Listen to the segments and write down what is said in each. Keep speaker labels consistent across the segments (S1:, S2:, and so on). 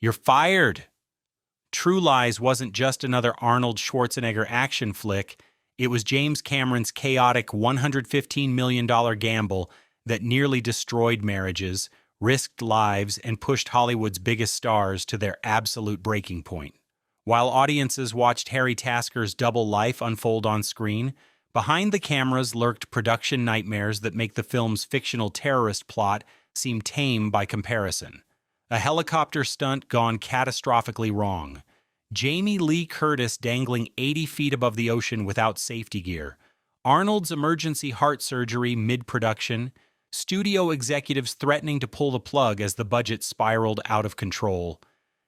S1: You're fired. True Lies wasn't just another Arnold Schwarzenegger action flick. It was James Cameron's chaotic $115 million gamble that nearly destroyed marriages, risked lives, and pushed Hollywood's biggest stars to their absolute breaking point. While audiences watched Harry Tasker's double life unfold on screen, behind the cameras lurked production nightmares that make the film's fictional terrorist plot seem tame by comparison. A helicopter stunt gone catastrophically wrong. Jamie Lee Curtis dangling 80 feet above the ocean without safety gear. Arnold's emergency heart surgery mid-production. Studio executives threatening to pull the plug as the budget spiraled out of control.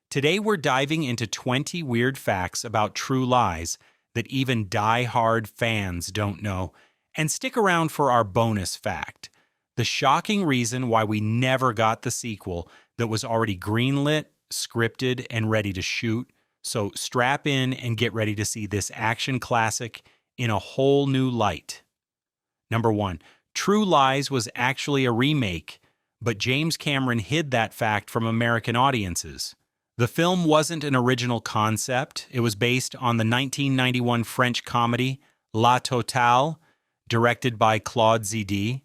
S1: Today we're diving into 20 weird facts about True Lies that even die-hard fans don't know. And stick around for our bonus fact: the shocking reason why we never got the sequel that was already greenlit, scripted, and ready to shoot. So strap in and get ready to see this action classic in a whole new light. Number 1. True Lies was actually a remake, but James Cameron hid that fact from American audiences. The film wasn't an original concept. It was based on the 1991 French comedy La Totale, directed by Claude Zidi.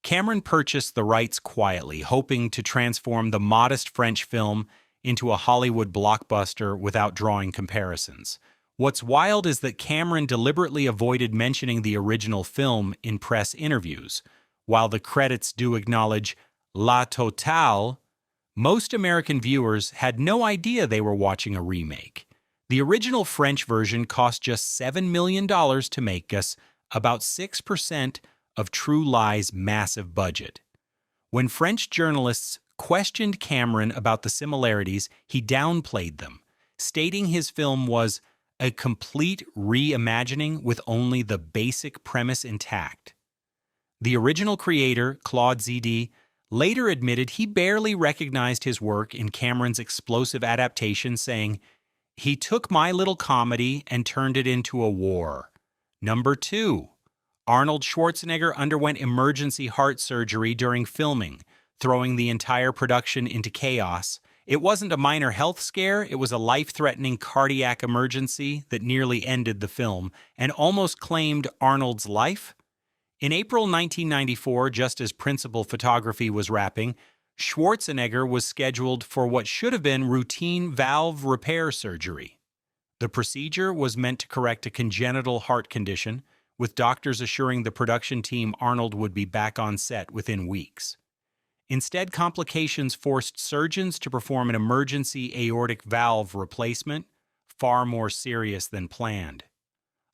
S1: Cameron purchased the rights quietly, hoping to transform the modest French film into a Hollywood blockbuster without drawing comparisons. What's wild is that Cameron deliberately avoided mentioning the original film in press interviews. While the credits do acknowledge La Totale, most American viewers had no idea they were watching a remake. The original French version cost just $7 million to make, us about 6% of True Lies' massive budget. When French journalists questioned Cameron about the similarities, he downplayed them, stating his film was a complete reimagining with only the basic premise intact. The original creator, Claude Zidi, later admitted he barely recognized his work in Cameron's explosive adaptation, saying, "He took my little comedy and turned it into a war." Number 2. Arnold Schwarzenegger underwent emergency heart surgery during filming, throwing the entire production into chaos. It wasn't a minor health scare, it was a life-threatening cardiac emergency that nearly ended the film and almost claimed Arnold's life. In April 1994, just as principal photography was wrapping, Schwarzenegger was scheduled for what should have been routine valve repair surgery. The procedure was meant to correct a congenital heart condition, with doctors assuring the production team Arnold would be back on set within weeks. Instead, complications forced surgeons to perform an emergency aortic valve replacement, far more serious than planned.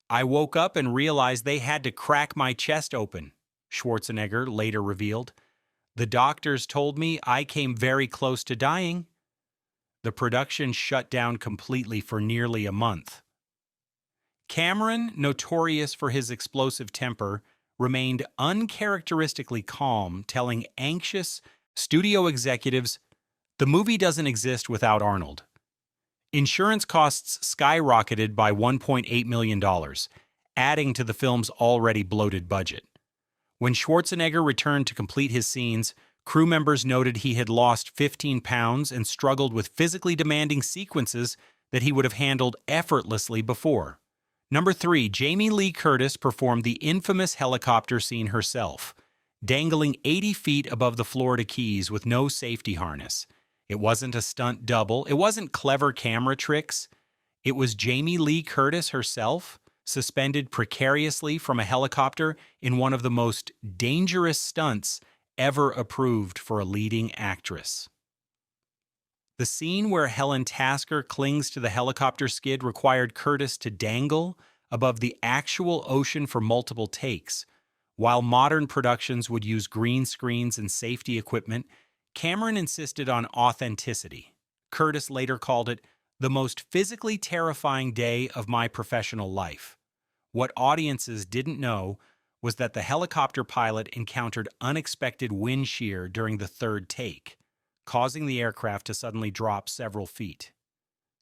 S1: "I woke up and realized they had to crack my chest open," Schwarzenegger later revealed. "The doctors told me I came very close to dying." The production shut down completely for nearly a month. Cameron, notorious for his explosive temper, remained uncharacteristically calm, telling anxious studio executives, "The movie doesn't exist without Arnold." Insurance costs skyrocketed by $1.8 million, adding to the film's already bloated budget. When Schwarzenegger returned to complete his scenes, crew members noted he had lost 15 pounds and struggled with physically demanding sequences that he would have handled effortlessly before. Number 3, Jamie Lee Curtis performed the infamous helicopter scene herself, dangling 80 feet above the Florida Keys with no safety harness. It wasn't a stunt double, it wasn't clever camera tricks. It was Jamie Lee Curtis herself, suspended precariously from a helicopter in one of the most dangerous stunts ever approved for a leading actress. The scene where Helen Tasker clings to the helicopter skid required Curtis to dangle above the actual ocean for multiple takes. While modern productions would use green screens and safety equipment, Cameron insisted on authenticity. Curtis later called it the most physically terrifying day of my professional life. What audiences didn't know was that the helicopter pilot encountered unexpected wind shear during the third take, causing the aircraft to suddenly drop several feet.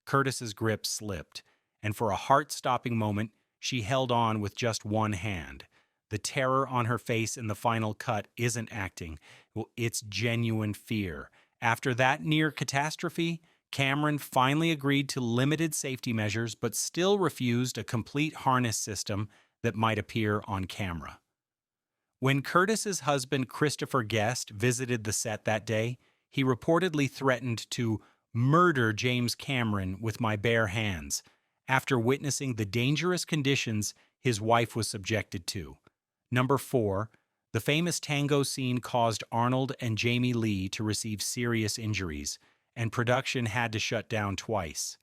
S1: Curtis's grip slipped, and for a heart-stopping moment, she held on with just one hand. The terror on her face in the final cut isn't acting. Well, it's genuine fear. After that near catastrophe, Cameron finally agreed to limited safety measures but still refused a complete harness system that might appear on camera. When Curtis's husband Christopher Guest visited the set that day, he reportedly threatened to murder James Cameron with my bare hands after witnessing the dangerous conditions his wife was subjected to. Number 4, the famous tango scene caused Arnold and Jamie Lee to receive serious injuries, and production had to shut down twice.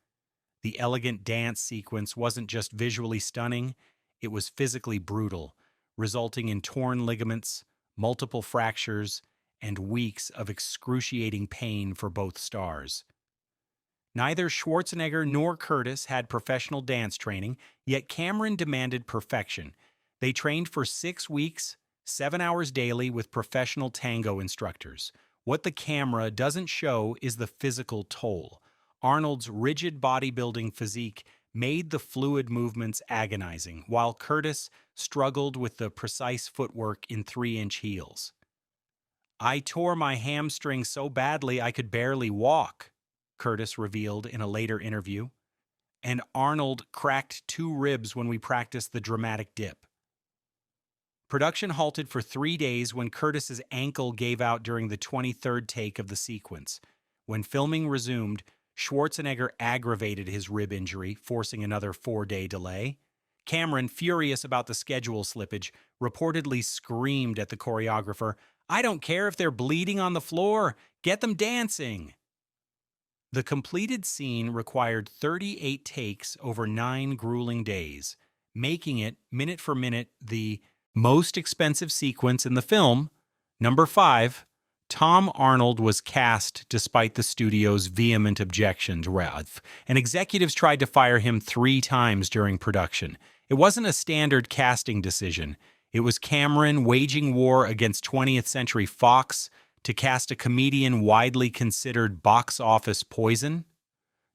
S1: The elegant dance sequence wasn't just visually stunning, it was physically brutal, resulting in torn ligaments, multiple fractures, and weeks of excruciating pain for both stars. Neither Schwarzenegger nor Curtis had professional dance training, yet Cameron demanded perfection. They trained for 6 weeks, 7 hours daily with professional tango instructors. What the camera doesn't show is the physical toll. Arnold's rigid bodybuilding physique made the fluid movements agonizing, while Curtis struggled with the precise footwork in 3-inch heels. "I tore my hamstring so badly I could barely walk," Curtis revealed in a later interview. "And Arnold cracked 2 ribs when we practiced the dramatic dip." Production halted for 3 days when Curtis's ankle gave out during the 23rd take of the sequence. When filming resumed, Schwarzenegger aggravated his rib injury, forcing another 4-day delay. Cameron, furious about the schedule slippage, reportedly screamed at the choreographer, "I don't care if they're bleeding on the floor, get them dancing." The completed scene required 38 takes over 9 grueling days, making it, minute for minute, the most expensive sequence in the film. Number 5, Tom Arnold was cast despite the studio's vehement objections, and executives tried to fire him 3 times during production. It wasn't a standard casting decision. It was Cameron waging war against 20th Century Fox to cast a comedian widely considered box office poison.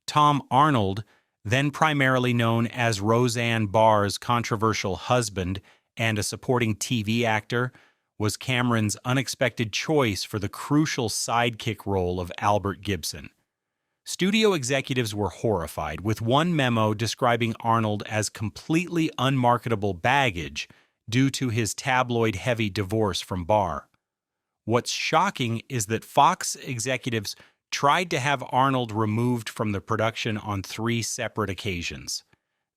S1: Tom Arnold, then primarily known as Roseanne Barr's controversial husband and a supporting TV actor, was Cameron's unexpected choice for the crucial sidekick role of Albert Gibson. Studio executives were horrified, with one memo describing Arnold as completely unmarketable baggage due to his tabloid-heavy divorce from Barr. What's shocking is that Fox executives tried to have Arnold removed from the production on 3 separate occasions.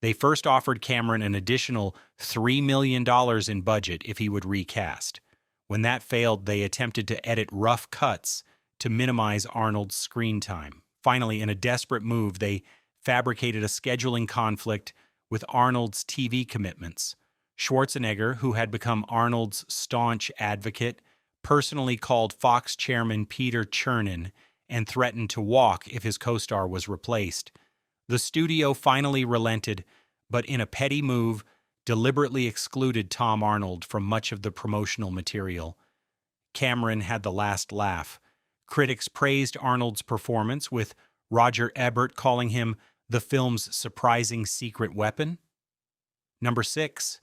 S1: They first offered Cameron an additional $3 million in budget if he would recast. When that failed, they attempted to edit rough cuts to minimize Arnold's screen time. Finally, in a desperate move, they fabricated a scheduling conflict with Arnold's TV commitments. Schwarzenegger, who had become Arnold's staunch advocate, personally called Fox chairman Peter Chernin and threatened to walk if his co-star was replaced. The studio finally relented, but in a petty move, deliberately excluded Tom Arnold from much of the promotional material. Cameron had the last laugh. Critics praised Arnold's performance, with Roger Ebert calling him the film's surprising secret weapon. Number 6.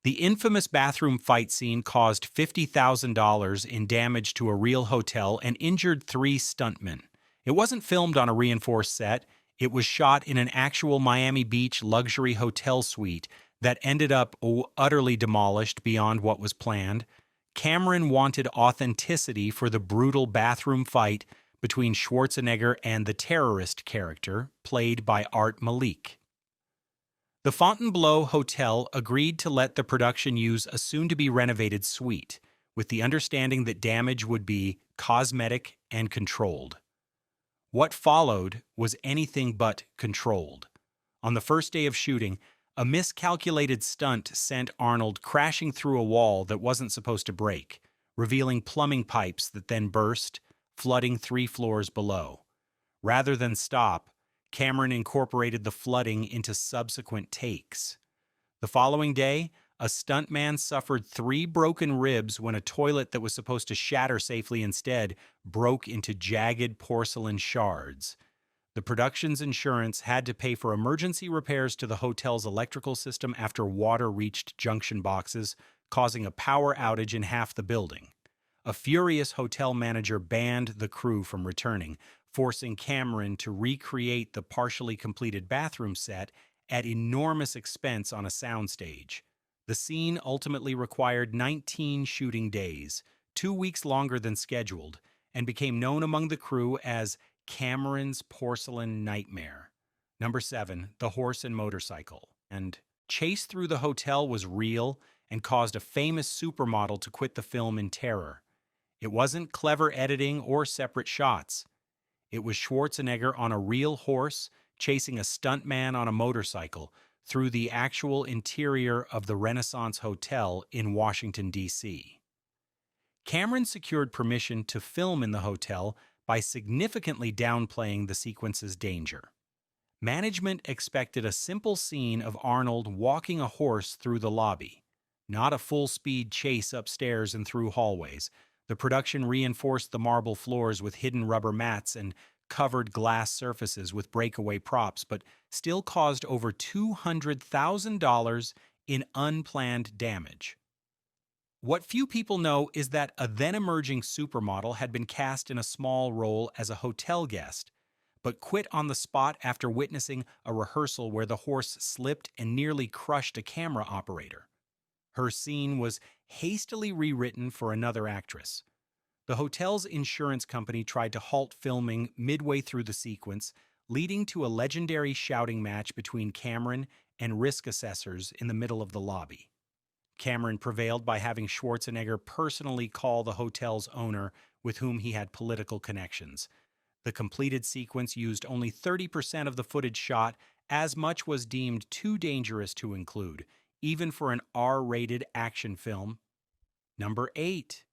S1: The infamous bathroom fight scene caused $50,000 in damage to a real hotel and injured 3 stuntmen. It wasn't filmed on a reinforced set. It was shot in an actual Miami Beach luxury hotel suite that ended up utterly demolished beyond what was planned. Cameron wanted authenticity for the brutal bathroom fight between Schwarzenegger and the terrorist character, played by Art Malik. The Fontainebleau Hotel agreed to let the production use a soon-to-be renovated suite, with the understanding that damage would be cosmetic and controlled. What followed was anything but controlled. On the first day of shooting, a miscalculated stunt sent Arnold crashing through a wall that wasn't supposed to break, revealing plumbing pipes that then burst, flooding 3 floors below. Rather than stop, Cameron incorporated the flooding into subsequent takes. The following day, a stuntman suffered 3 broken ribs when a toilet that was supposed to shatter safely instead broke into jagged porcelain shards. The production's insurance had to pay for emergency repairs to the hotel's electrical system after water reached junction boxes, causing a power outage in half the building. A furious hotel manager banned the crew from returning, forcing Cameron to recreate the partially completed bathroom set at enormous expense on a soundstage. The scene ultimately required 19 shooting days, 2 weeks longer than scheduled, and became known among the crew as Cameron's Porcelain Nightmare. Number 7, the horse and motorcycle. And chase through the hotel was real and caused a famous supermodel to quit the film in terror. It wasn't clever editing or separate shots. It was Schwarzenegger on a real horse chasing a stuntman on a motorcycle through the actual interior of the Renaissance Hotel in Washington, D.C. Cameron secured permission to film in the hotel by significantly downplaying the sequence's danger. Management expected a simple scene of Arnold walking a horse through the lobby, not a full-speed chase upstairs and through hallways. The production reinforced the marble floors with hidden rubber mats and covered glass surfaces with breakaway props, but still caused over $200,000 in unplanned damage. What few people know is that a then-emerging supermodel had been cast in a small role as a hotel guest, but quit on the spot after witnessing a rehearsal where the horse slipped and nearly crushed a camera operator. Her scene was hastily rewritten for another actress. The hotel's insurance company tried to halt filming midway through the sequence, leading to a legendary shouting match between Cameron and risk assessors in the middle of the lobby. Cameron prevailed by having Schwarzenegger personally call the hotel's owner, with whom he had political connections. The completed sequence used only 30% of the footage shot, as much was deemed too dangerous to include, even for an R-rated action film. Number 8.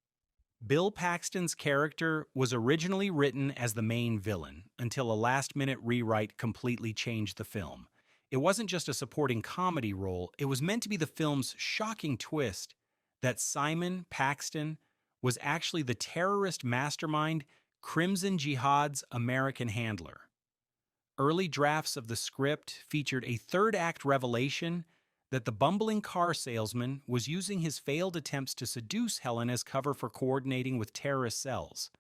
S1: Bill Paxton's character was originally written as the main villain, until a last-minute rewrite completely changed the film. It wasn't just a supporting comedy role, it was meant to be the film's shocking twist that Simon Paxton was actually the terrorist mastermind Crimson Jihad's American handler. Early drafts of the script featured a third-act revelation that the bumbling car salesman was using his failed attempts to seduce Helen as cover for coordinating with terrorist cells.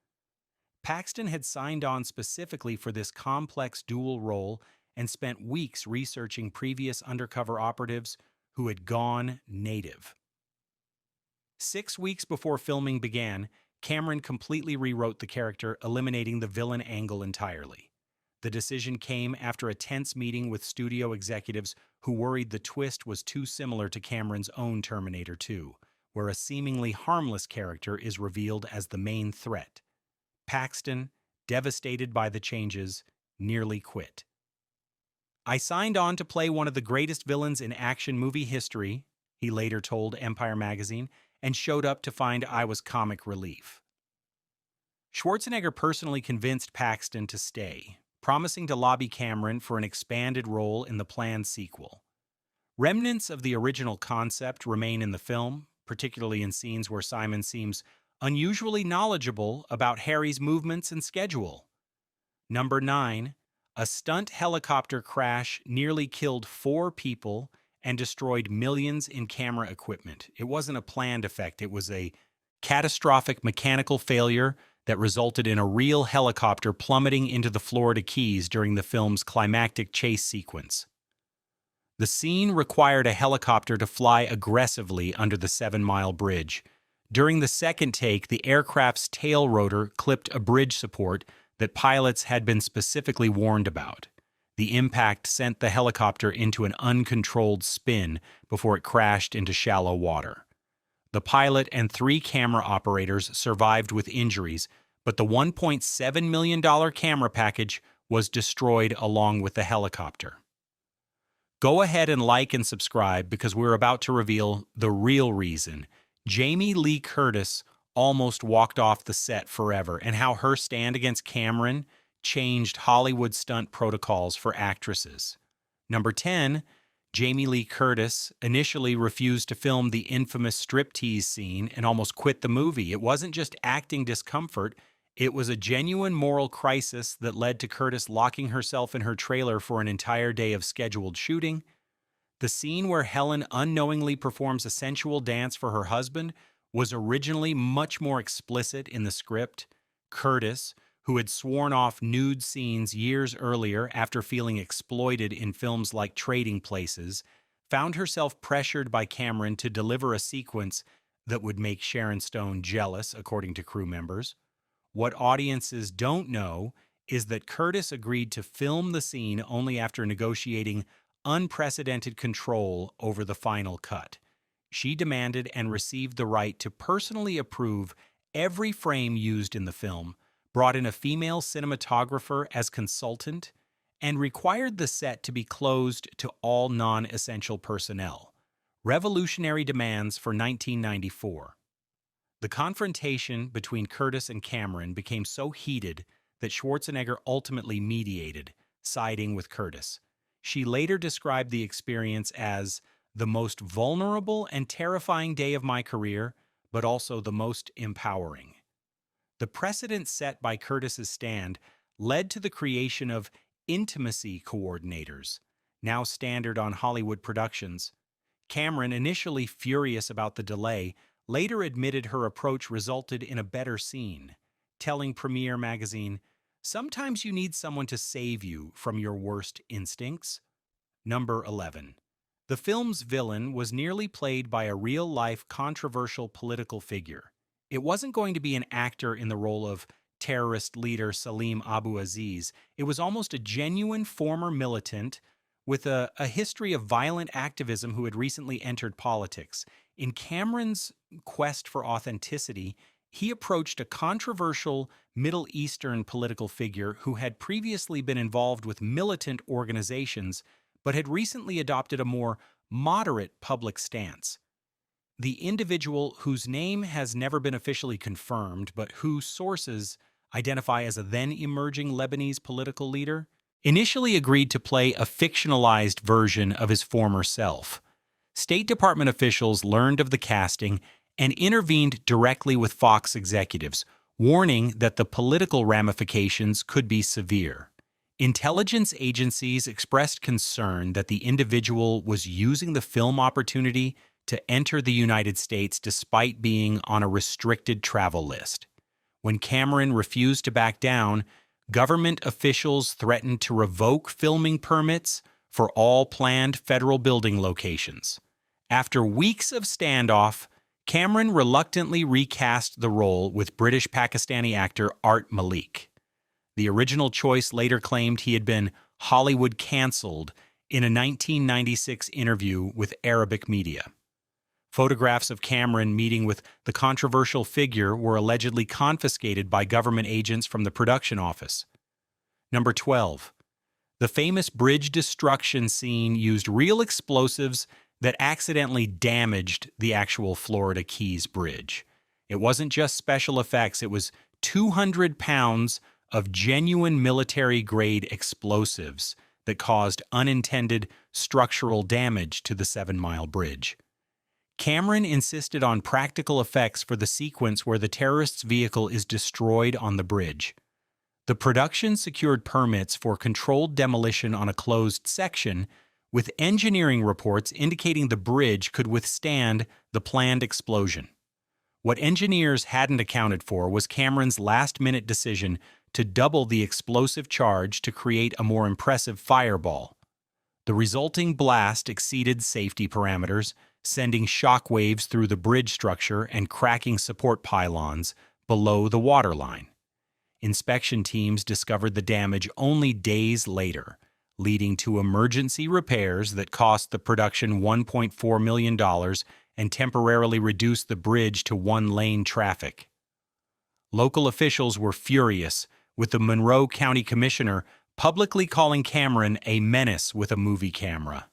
S1: Paxton had signed on specifically for this complex dual role and spent weeks researching previous undercover operatives who had gone native. 6 weeks before filming began, Cameron completely rewrote the character, eliminating the villain angle entirely. The decision came after a tense meeting with studio executives who worried the twist was too similar to Cameron's own Terminator 2, where a seemingly harmless character is revealed as the main threat. Paxton, devastated by the changes, nearly quit. "I signed on to play one of the greatest villains in action movie history," he later told Empire magazine, and showed up to find I was comic relief. Schwarzenegger personally convinced Paxton to stay, promising to lobby Cameron for an expanded role in the planned sequel. Remnants of the original concept remain in the film, particularly in scenes where Simon seems unusually knowledgeable about Harry's movements and schedule. Number 9. A stunt helicopter crash nearly killed 4 people and destroyed millions in camera equipment. It wasn't a planned effect, it was a catastrophic mechanical failure that resulted in a real helicopter plummeting into the Florida Keys during the film's climactic chase sequence. The scene required a helicopter to fly aggressively under the 7-mile bridge. During the second take, the aircraft's tail rotor clipped a bridge support that pilots had been specifically warned about. The impact sent the helicopter into an uncontrolled spin before it crashed into shallow water. The pilot and 3 camera operators survived with injuries, but the $1.7 million camera package was destroyed along with the helicopter. Go ahead and like and subscribe because we're about to reveal the real reason Jamie Lee Curtis almost walked off the set forever and how her stand against Cameron changed Hollywood stunt protocols for actresses. Number 10. Jamie Lee Curtis initially refused to film the infamous striptease scene and almost quit the movie. It wasn't just acting discomfort, it was a genuine moral crisis that led to Curtis locking herself in her trailer for an entire day of scheduled shooting. The scene where Helen unknowingly performs a sensual dance for her husband was originally much more explicit in the script. Curtis, who had sworn off nude scenes years earlier after feeling exploited in films like Trading Places, found herself pressured by Cameron to deliver a sequence that would make Sharon Stone jealous, according to crew members. What audiences don't know is that Curtis agreed to film the scene only after negotiating unprecedented control over the final cut. She demanded and received the right to personally approve every frame used in the film, brought in a female cinematographer as consultant, and required the set to be closed to all non-essential personnel. Revolutionary demands for 1994. The confrontation between Curtis and Cameron became so heated that Schwarzenegger ultimately mediated, siding with Curtis. She later described the experience as the most vulnerable and terrifying day of my career, but also the most empowering. The precedent set by Curtis's stand led to the creation of intimacy coordinators, now standard on Hollywood productions. Cameron, initially furious about the delay, later admitted her approach resulted in a better scene, telling Premiere magazine, "Sometimes you need someone to save you from your worst instincts." Number 11. The film's villain was nearly played by a real-life controversial political figure. It wasn't going to be an actor in the role of terrorist leader Salim Abu Aziz. It was almost a genuine former militant with a history of violent activism who had recently entered politics. In Cameron's quest for authenticity, he approached a controversial Middle Eastern political figure who had previously been involved with militant organizations but had recently adopted a more moderate public stance. The individual, whose name has never been officially confirmed, but whose sources identify as a then-emerging Lebanese political leader, initially agreed to play a fictionalized version of his former self. State Department officials learned of the casting and intervened directly with Fox executives, warning that the political ramifications could be severe. Intelligence agencies expressed concern that the individual was using the film opportunity to enter the United States despite being on a restricted travel list. When Cameron refused to back down, government officials threatened to revoke filming permits for all planned federal building locations. After weeks of standoff, Cameron reluctantly recast the role with British-Pakistani actor Art Malik. The original choice later claimed he had been Hollywood canceled in a 1996 interview with Arabic media. Photographs of Cameron meeting with the controversial figure were allegedly confiscated by government agents from the production office. Number 12. The famous bridge destruction scene used real explosives that accidentally damaged the actual Florida Keys Bridge. It wasn't just special effects, it was 200 pounds of genuine military-grade explosives that caused unintended structural damage to the 7-mile bridge. Cameron insisted on practical effects for the sequence where the terrorist's vehicle is destroyed on the bridge. The production secured permits for controlled demolition on a closed section, with engineering reports indicating the bridge could withstand the planned explosion. What engineers hadn't accounted for was Cameron's last-minute decision to double the explosive charge to create a more impressive fireball. The resulting blast exceeded safety parameters, sending shockwaves through the bridge structure and cracking support pylons below the waterline. Inspection teams discovered the damage only days later, leading to emergency repairs that cost the production $1.4 million and temporarily reduced the bridge to one-lane traffic. Local officials were furious, with the Monroe County Commissioner publicly calling Cameron a menace with a movie camera.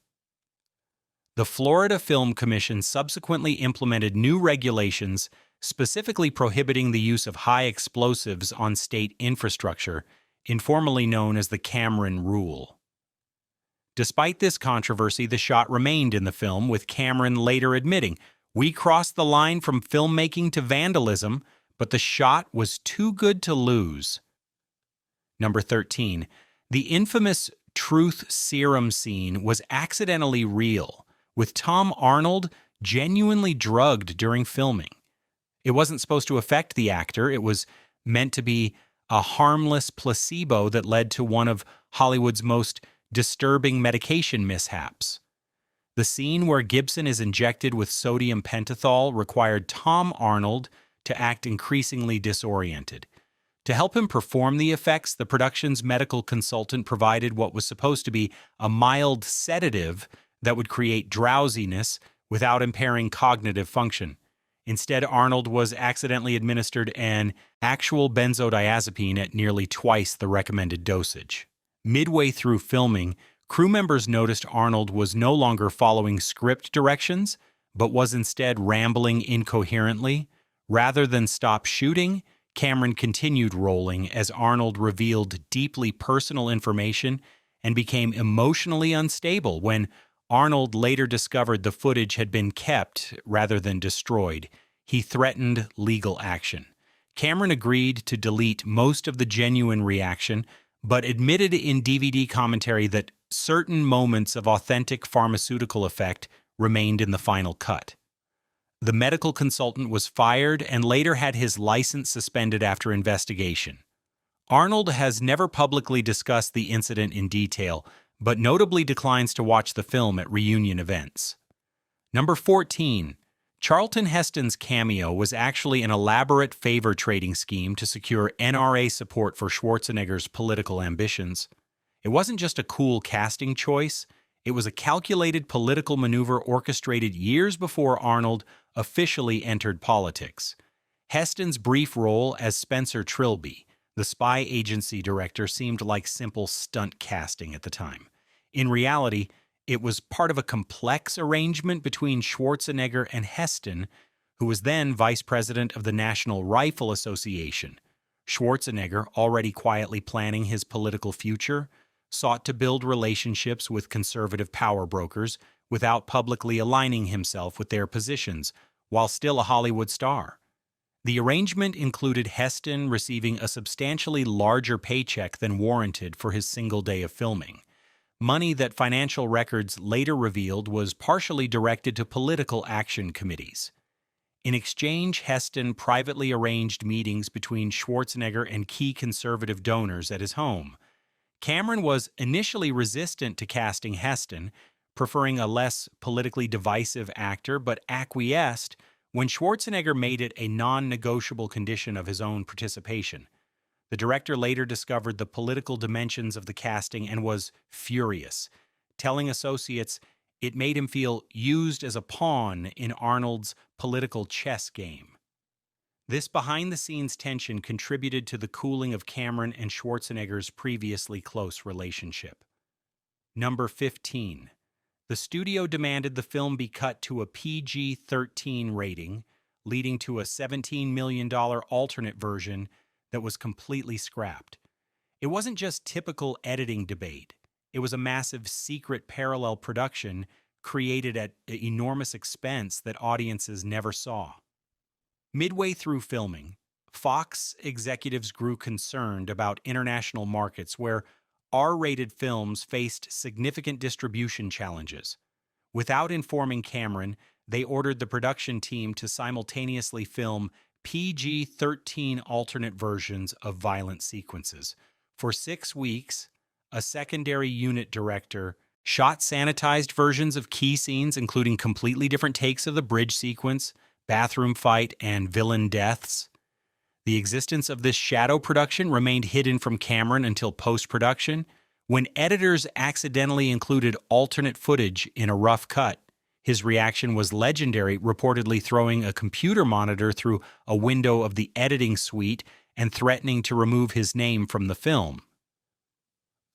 S1: The Florida Film Commission subsequently implemented new regulations specifically prohibiting the use of high explosives on state infrastructure, informally known as the Cameron Rule. Despite this controversy, the shot remained in the film, with Cameron later admitting, "We crossed the line from filmmaking to vandalism, but the shot was too good to lose." Number 13. The infamous truth serum scene was accidentally real, with Tom Arnold genuinely drugged during filming. It wasn't supposed to affect the actor. It was meant to be a harmless placebo that led to one of Hollywood's most disturbing medication mishaps. The scene where Gibson is injected with sodium pentothal required Tom Arnold to act increasingly disoriented. To help him perform the effects, the production's medical consultant provided what was supposed to be a mild sedative that would create drowsiness without impairing cognitive function. Instead, Arnold was accidentally administered an actual benzodiazepine at nearly twice the recommended dosage. Midway through filming, crew members noticed Arnold was no longer following script directions, but was instead rambling incoherently. Rather than stop shooting, Cameron continued rolling as Arnold revealed deeply personal information and became emotionally unstable. When Arnold later discovered the footage had been kept rather than destroyed, he threatened legal action. Cameron agreed to delete most of the genuine reaction, but admitted in DVD commentary that certain moments of authentic pharmaceutical effect remained in the final cut. The medical consultant was fired and later had his license suspended after investigation. Arnold has never publicly discussed the incident in detail, but notably declines to watch the film at reunion events. Number 14. Charlton Heston's cameo was actually an elaborate favor trading scheme to secure NRA support for Schwarzenegger's political ambitions. It wasn't just a cool casting choice, it was a calculated political maneuver orchestrated years before Arnold officially entered politics. Heston's brief role as Spencer Trilby, the spy agency director, seemed like simple stunt casting at the time. In reality, it was part of a complex arrangement between Schwarzenegger and Heston, who was then vice president of the National Rifle Association. Schwarzenegger, already quietly planning his political future, sought to build relationships with conservative power brokers without publicly aligning himself with their positions, while still a Hollywood star. The arrangement included Heston receiving a substantially larger paycheck than warranted for his single day of filming. Money that financial records later revealed was partially directed to political action committees. In exchange, Heston privately arranged meetings between Schwarzenegger and key conservative donors at his home. Cameron was initially resistant to casting Heston, preferring a less politically divisive actor, but acquiesced when Schwarzenegger made it a non-negotiable condition of his own participation. The director later discovered the political dimensions of the casting and was furious, telling associates it made him feel used as a pawn in Arnold's political chess game. This behind-the-scenes tension contributed to the cooling of Cameron and Schwarzenegger's previously close relationship. Number 15. The studio demanded the film be cut to a PG-13 rating, leading to a $17 million alternate version that was completely scrapped. It wasn't just typical editing debate. It was a massive secret parallel production created at enormous expense that audiences never saw. Midway through filming, Fox executives grew concerned about international markets where R-rated films faced significant distribution challenges. Without informing Cameron, they ordered the production team to simultaneously film PG-13 alternate versions of violent sequences. For 6 weeks, a secondary unit director shot sanitized versions of key scenes, including completely different takes of the bridge sequence, bathroom fight, and villain deaths. The existence of this shadow production remained hidden from Cameron until post-production, when editors accidentally included alternate footage in a rough cut. His reaction was legendary, reportedly throwing a computer monitor through a window of the editing suite and threatening to remove his name from the film.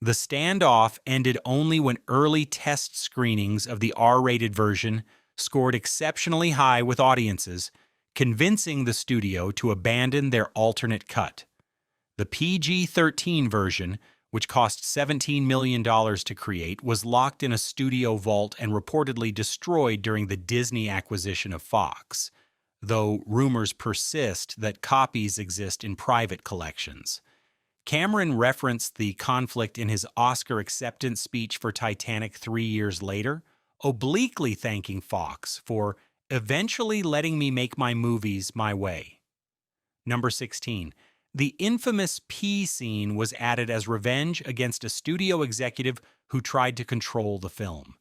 S1: The standoff ended only when early test screenings of the R-rated version scored exceptionally high with audiences, convincing the studio to abandon their alternate cut. The PG-13 version, which cost $17 million to create, was locked in a studio vault and reportedly destroyed during the Disney acquisition of Fox, though rumors persist that copies exist in private collections. Cameron referenced the conflict in his Oscar acceptance speech for Titanic 3 years later, obliquely thanking Fox for eventually letting me make my movies my way. Number 16. The infamous pee scene was added as revenge against a studio executive who tried to control the film.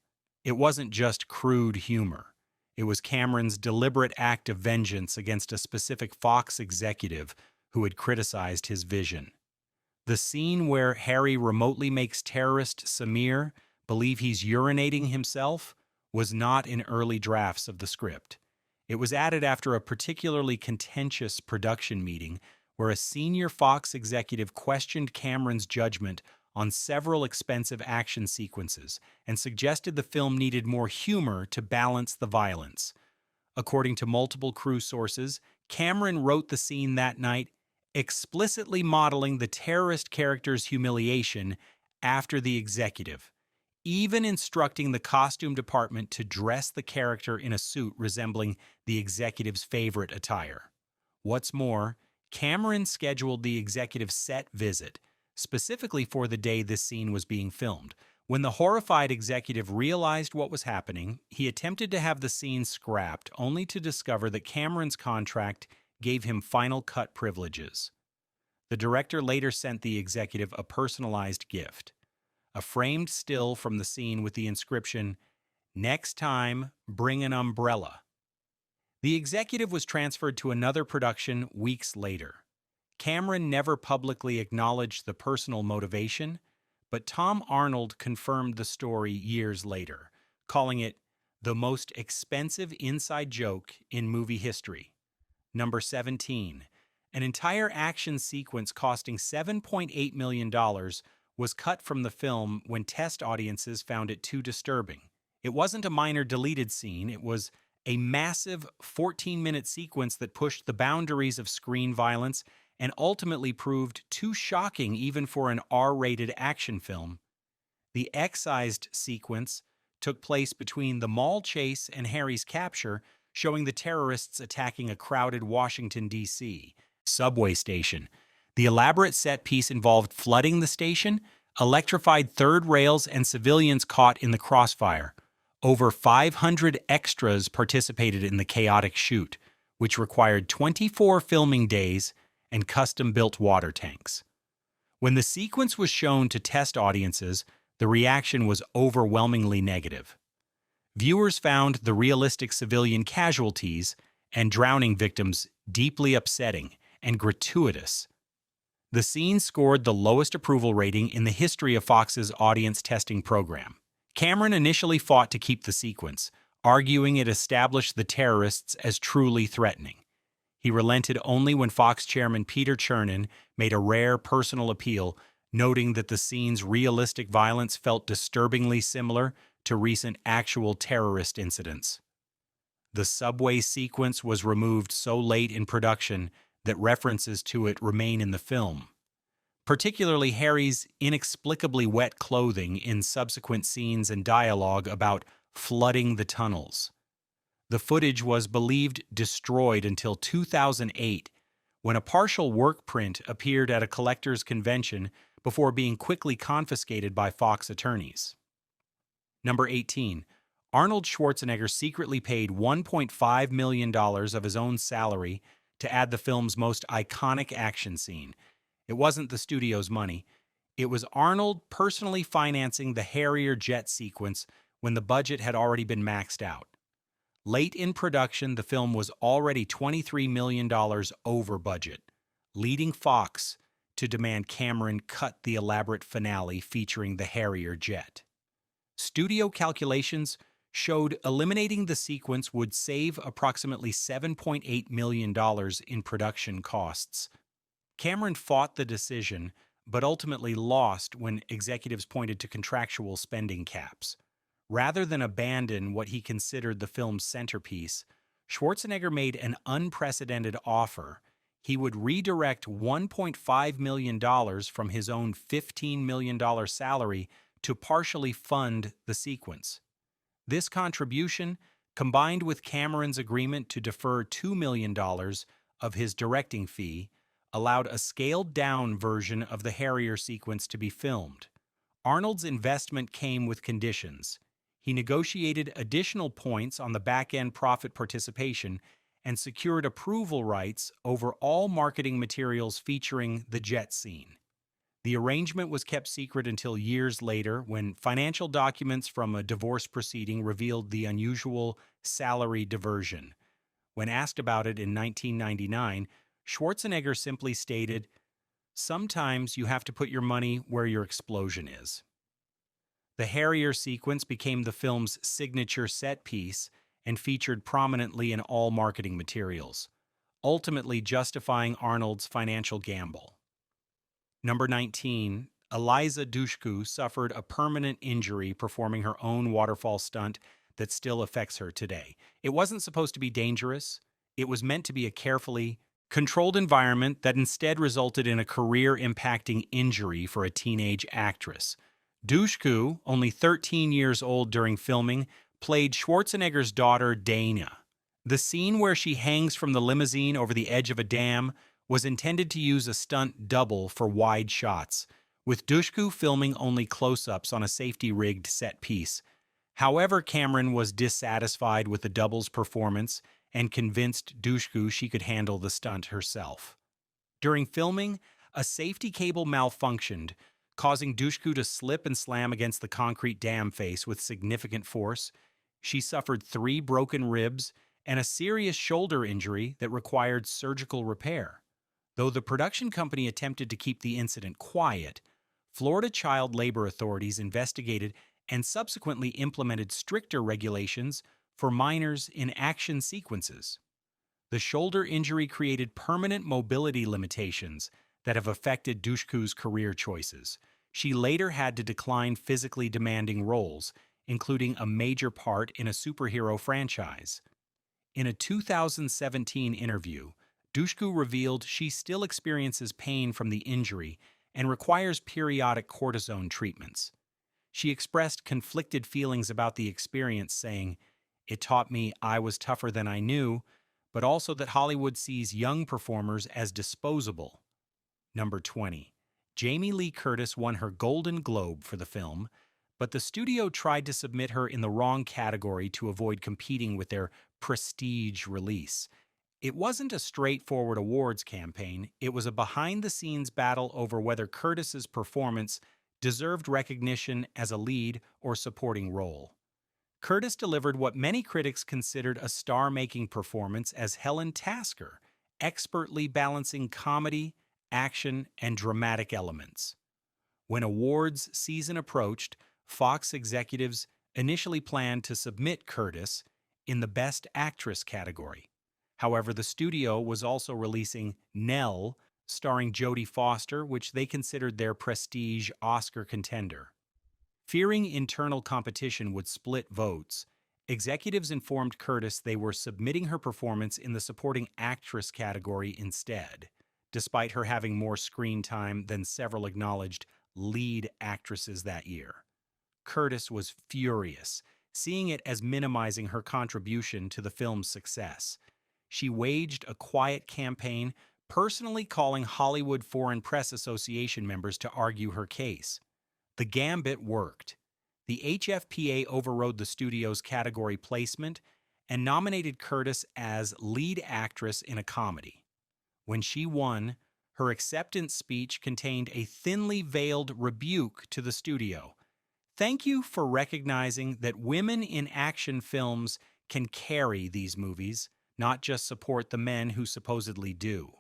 S1: It wasn't just crude humor. It was Cameron's deliberate act of vengeance against a specific Fox executive who had criticized his vision. The scene where Harry remotely makes terrorist Samir believe he's urinating himself was not in early drafts of the script. It was added after a particularly contentious production meeting where a senior Fox executive questioned Cameron's judgment on several expensive action sequences and suggested the film needed more humor to balance the violence. According to multiple crew sources, Cameron wrote the scene that night, explicitly modeling the terrorist character's humiliation after the executive, even instructing the costume department to dress the character in a suit resembling the executive's favorite attire. What's more, Cameron scheduled the executive's set visit, specifically for the day this scene was being filmed. When the horrified executive realized what was happening, he attempted to have the scene scrapped, only to discover that Cameron's contract gave him final cut privileges. The director later sent the executive a personalized gift, a framed still from the scene with the inscription, "Next time, bring an umbrella." The executive was transferred to another production weeks later. Cameron never publicly acknowledged the personal motivation, but Tom Arnold confirmed the story years later, calling it the most expensive inside joke in movie history. Number 17. An entire action sequence costing $7.8 million was cut from the film when test audiences found it too disturbing. It wasn't a minor deleted scene, it was a massive 14-minute sequence that pushed the boundaries of screen violence and ultimately proved too shocking even for an R-rated action film. The excised sequence took place between the mall chase and Harry's capture, showing the terrorists attacking a crowded Washington, D.C. subway station. The elaborate set piece involved flooding the station, electrified third rails, and civilians caught in the crossfire. Over 500 extras participated in the chaotic shoot, which required 24 filming days and custom-built water tanks. When the sequence was shown to test audiences, the reaction was overwhelmingly negative. Viewers found the realistic civilian casualties and drowning victims deeply upsetting and gratuitous. The scene scored the lowest approval rating in the history of Fox's audience testing program. Cameron initially fought to keep the sequence, arguing it established the terrorists as truly threatening. He relented only when Fox chairman Peter Chernin made a rare personal appeal, noting that the scene's realistic violence felt disturbingly similar to recent actual terrorist incidents. The subway sequence was removed so late in production that references to it remain in the film, particularly Harry's inexplicably wet clothing in subsequent scenes and dialogue about flooding the tunnels. The footage was believed destroyed until 2008, when a partial work print appeared at a collector's convention before being quickly confiscated by Fox attorneys. Number 18. Arnold Schwarzenegger secretly paid $1.5 million of his own salary to add the film's most iconic action scene. It wasn't the studio's money. It was Arnold personally financing the Harrier jet sequence when the budget had already been maxed out. Late in production, the film was already $23 million over budget, leading Fox to demand Cameron cut the elaborate finale featuring the Harrier jet. Studio calculations showed eliminating the sequence would save approximately $7.8 million in production costs. Cameron fought the decision, but ultimately lost when executives pointed to contractual spending caps. Rather than abandon what he considered the film's centerpiece, Schwarzenegger made an unprecedented offer. He would redirect $1.5 million from his own $15 million salary to partially fund the sequence. This contribution, combined with Cameron's agreement to defer $2 million of his directing fee, allowed a scaled-down version of the Harrier sequence to be filmed. Arnold's investment came with conditions. He negotiated additional points on the back-end profit participation and secured approval rights over all marketing materials featuring the jet scene. The arrangement was kept secret until years later when financial documents from a divorce proceeding revealed the unusual salary diversion. When asked about it in 1999, Schwarzenegger simply stated, "Sometimes you have to put your money where your explosion is." The Harrier sequence became the film's signature set piece and featured prominently in all marketing materials, ultimately justifying Arnold's financial gamble. Number 19, Eliza Dushku suffered a permanent injury performing her own waterfall stunt that still affects her today. It wasn't supposed to be dangerous. It was meant to be a carefully controlled environment that instead resulted in a career-impacting injury for a teenage actress. Dushku, only 13 years old during filming, played Schwarzenegger's daughter Dana. The scene where she hangs from the limousine over the edge of a dam was intended to use a stunt double for wide shots, with Dushku filming only close-ups on a safety-rigged set piece. However, Cameron was dissatisfied with the double's performance and convinced Dushku she could handle the stunt herself. During filming, a safety cable malfunctioned, causing Dushku to slip and slam against the concrete dam face with significant force. She suffered 3 broken ribs and a serious shoulder injury that required surgical repair. Though the production company attempted to keep the incident quiet, Florida child labor authorities investigated and subsequently implemented stricter regulations for minors in action sequences. The shoulder injury created permanent mobility limitations that have affected Dushku's career choices. She later had to decline physically demanding roles, including a major part in a superhero franchise. In a 2017 interview, Dushku revealed she still experiences pain from the injury and requires periodic cortisone treatments. She expressed conflicted feelings about the experience, saying, "It taught me I was tougher than I knew, but also that Hollywood sees young performers as disposable." Number 20. Jamie Lee Curtis won her Golden Globe for the film, but the studio tried to submit her in the wrong category to avoid competing with their prestige release. It wasn't a straightforward awards campaign, it was a behind-the-scenes battle over whether Curtis's performance deserved recognition as a lead or supporting role. Curtis delivered what many critics considered a star-making performance as Helen Tasker, expertly balancing comedy, action, and dramatic elements. When awards season approached, Fox executives initially planned to submit Curtis in the Best Actress category. However, the studio was also releasing Nell, starring Jodie Foster, which they considered their prestige Oscar contender. Fearing internal competition would split votes, executives informed Curtis they were submitting her performance in the supporting actress category instead, despite her having more screen time than several acknowledged lead actresses that year. Curtis was furious, seeing it as minimizing her contribution to the film's success. She waged a quiet campaign, personally calling Hollywood Foreign Press Association members to argue her case. The gambit worked. The HFPA overrode the studio's category placement and nominated Curtis as lead actress in a comedy. When she won, her acceptance speech contained a thinly veiled rebuke to the studio. "Thank you for recognizing that women in action films can carry these movies, not just support the men who supposedly do."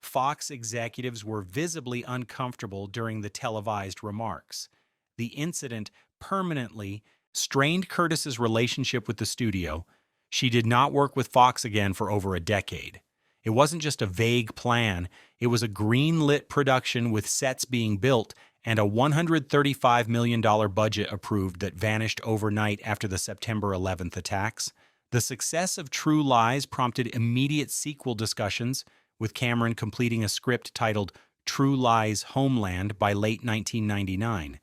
S1: Fox executives were visibly uncomfortable during the televised remarks. The incident permanently strained Curtis's relationship with the studio. She did not work with Fox again for over a decade. It wasn't just a vague plan, it was a green-lit production with sets being built and a $135 million budget approved that vanished overnight after the September 11th attacks. The success of True Lies prompted immediate sequel discussions, with Cameron completing a script titled True Lies Homeland by late 1999.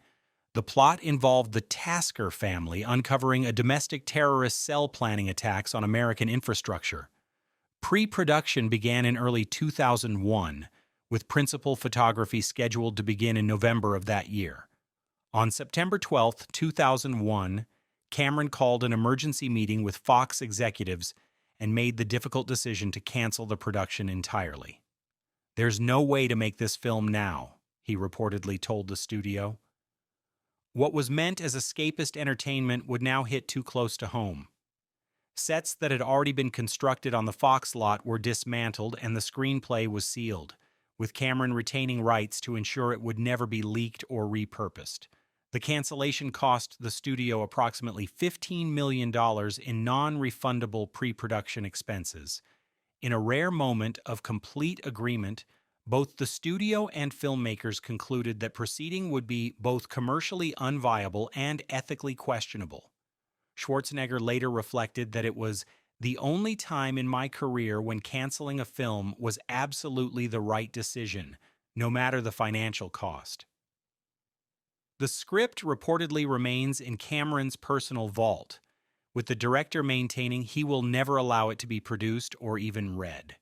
S1: The plot involved the Tasker family uncovering a domestic terrorist cell planning attacks on American infrastructure. Pre-production began in early 2001, with principal photography scheduled to begin in November of that year. On September 12, 2001, Cameron called an emergency meeting with Fox executives and made the difficult decision to cancel the production entirely. "There's no way to make this film now," he reportedly told the studio. What was meant as escapist entertainment would now hit too close to home. Sets that had already been constructed on the Fox lot were dismantled and the screenplay was sealed, with Cameron retaining rights to ensure it would never be leaked or repurposed. The cancellation cost the studio approximately $15 million in non-refundable pre-production expenses. In a rare moment of complete agreement, both the studio and filmmakers concluded that proceeding would be both commercially unviable and ethically questionable. Schwarzenegger later reflected that it was the only time in my career when canceling a film was absolutely the right decision, no matter the financial cost. The script reportedly remains in Cameron's personal vault, with the director maintaining he will never allow it to be produced or even read.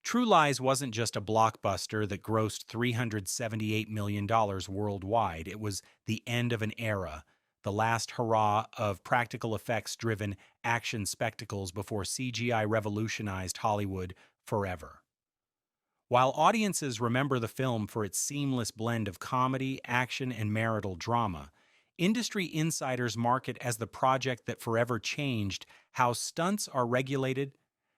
S1: True Lies wasn't just a blockbuster that grossed $378 million worldwide. It was the end of an era, the last hurrah of practical effects-driven action spectacles before CGI revolutionized Hollywood forever. While audiences remember the film for its seamless blend of comedy, action, and marital drama, industry insiders mark it as the project that forever changed how stunts are regulated,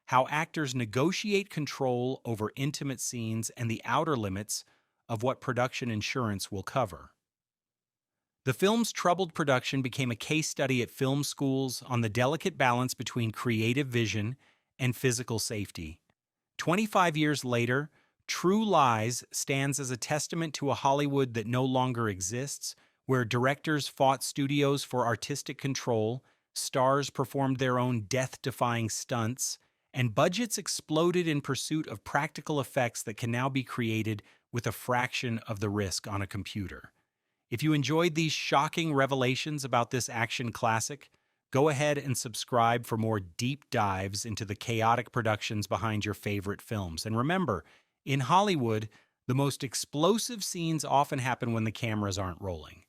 S1: how actors negotiate control over intimate scenes, and the outer limits of what production insurance will cover. The film's troubled production became a case study at film schools on the delicate balance between creative vision and physical safety. 25 years later, True Lies stands as a testament to a Hollywood that no longer exists, where directors fought studios for artistic control, stars performed their own death-defying stunts, and budgets exploded in pursuit of practical effects that can now be created with a fraction of the risk on a computer. If you enjoyed these shocking revelations about this action classic, go ahead and subscribe for more deep dives into the chaotic productions behind your favorite films. And remember, in Hollywood, the most explosive scenes often happen when the cameras aren't rolling.